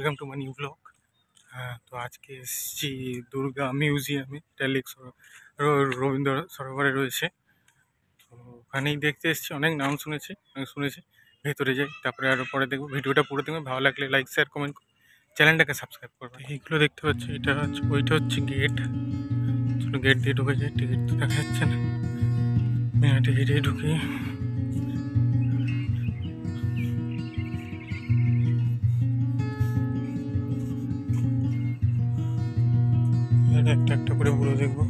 Welcome to my new blog. তো আজকে এসেছি দুর্গা মিউজিয়ামে, এটা লেক রবীন্দ্র সরোবরে রয়েছে। তো ওখানেই দেখতে এসেছি, অনেক নাম শুনেছি। ভেতরে যাই, তারপরে আরও পরে দেখবো। ভিডিওটা পুরো দেখবে, ভালো লাগলে লাইক শেয়ার কমেন্ট, চ্যানেলটাকে সাবস্ক্রাইব করবে। এইগুলো দেখতে পাচ্ছি, ওইটা হচ্ছে গেট। গেট দিয়ে ঢুকে যায়, টিকিট তো দেখা যাচ্ছে না, টিকিটে ঢুকি। একটা একটা করে পুরো দেখবো।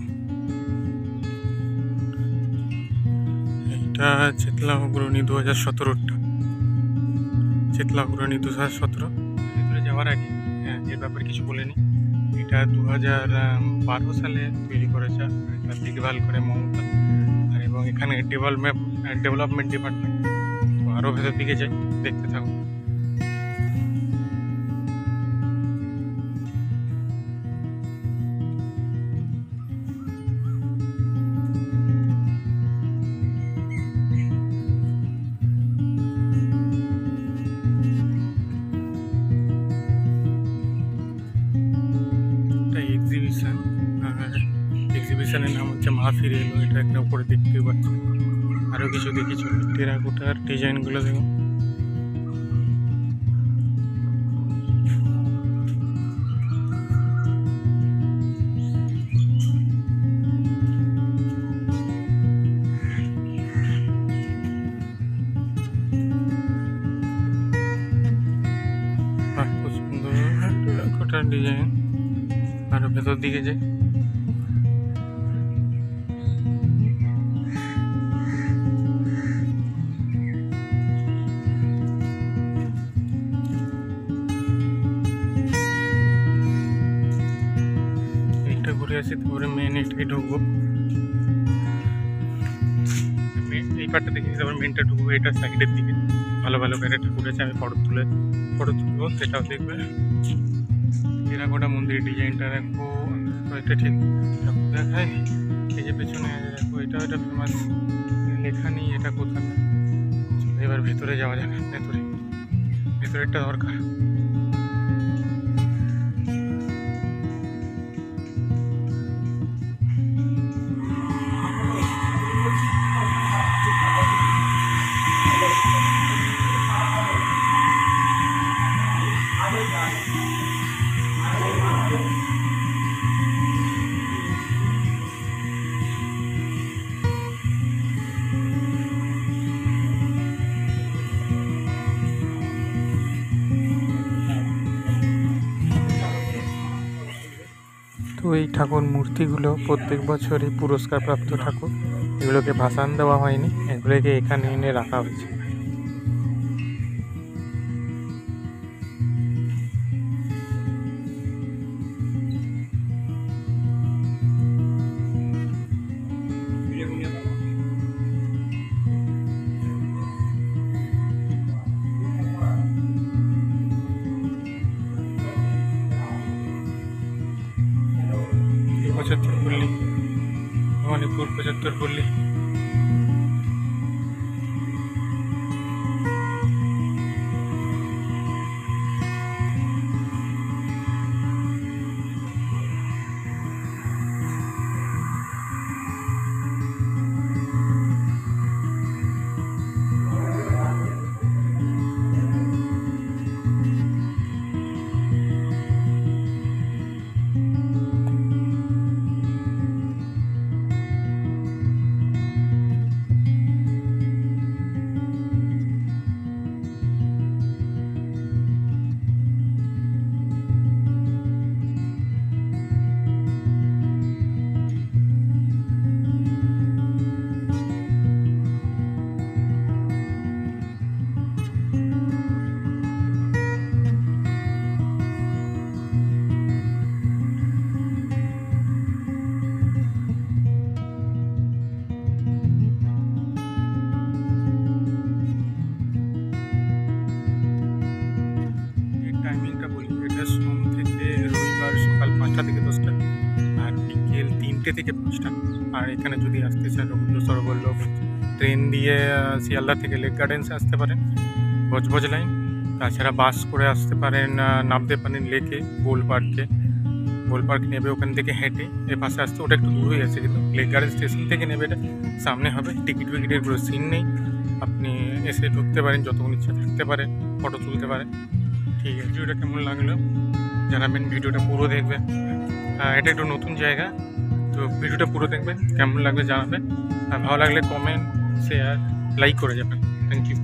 এটা চেতলা অগ্রণী 2017টা, চেতলা অগ্রণী 2017। ভিতরে যাওয়ার আগে এর ব্যাপারে কিছু বলেনি। এটা 2012 সালে তৈরি করেছে, এটা দেখভাল করে মমতা। আর এবং এখানে ডেভেলপমেন্ট ডিপার্টমেন্ট। তো আরও ভেতর দিকে যাই, দেখতে থাকো। এক্সিবিশনের নাম হচ্ছে মা ফিরে এলো। এটা একটা উপরে দেখতে পাচ্ছি, আরও কিছু দেখেছি। টেরাকোটার ডিজাইনগুলো দেখো। খুব সুন্দর টেরাকোটার ডিজাইন। আরও ভেতর দিকে যাই। ঘুরে আসি, তারপরে মেন এটাই ঢুকবো। এই পার্টটা দেখি, তারপরে মেনটা ঢুকবো। এটা সাইডের দিকে ভালো ভালো ক্যারেক্টার করেছে, আমি ফটো তুলবো, সেটাও দেখবে। টেরাকোটা মন্দির ডিজাইনটা দেখো, এটা ঠিক ঠাকুর দেখায়। এই যে পেছনে দেখো, এটা ফেমাস লেখা নেই, এটা কোথায়। এবার ভেতরে যাওয়া যাবে, ভেতরেরটা দরকার। তো এই ঠাকুর মূর্তিগুলো প্রত্যেক বছরই পুরস্কারপ্রাপ্ত ঠাকুর। এগুলোকে ভাসান দেওয়া হয়নি, এগুলোকে এখানে এনে রাখা হয়েছে। মণিপুর 75 পল্লী। টাইমিংটা বলি, এটা সোম থেকে রবিবার সকাল 5টা থেকে 10টা, আর বিকেল 3টে থেকে 5টা। আর এখানে যদি আসতে চান রবীন্দ্র সরোবর ট্রেন দিয়ে শিয়ালদা থেকে লেক গার্ডেন্সে আসতে পারেন, বজবজ লাইন। তাছাড়া বাস করে আসতে পারেন, নামতে পারেন লেকে গোল পার্ক নেবে, ওখান থেকে হেঁটে এ পাশে আসতে, ওটা একটু দূরই আছে কিন্তু লেক গার্ডেন স্টেশন থেকে নেবে, এটা সামনে হবে। টিকিট ফিকিটের কোনো সিন নেই, আপনি এসে ঢুকতে পারেন, যতক্ষণ ইচ্ছা থাকতে পারেন, ফটো তুলতে পারেন। ঠিক আছে, ভিডিওটা কেমন লাগলো জানাবেন, ভিডিওটা পুরো দেখবেন। এটা একটু নতুন জায়গা, তো ভিডিওটা পুরো দেখবেন, কেমন লাগবে জানাবেন, আর ভালো লাগলে কমেন্ট, শেয়ার, লাইক করে যাবেন। Thank you.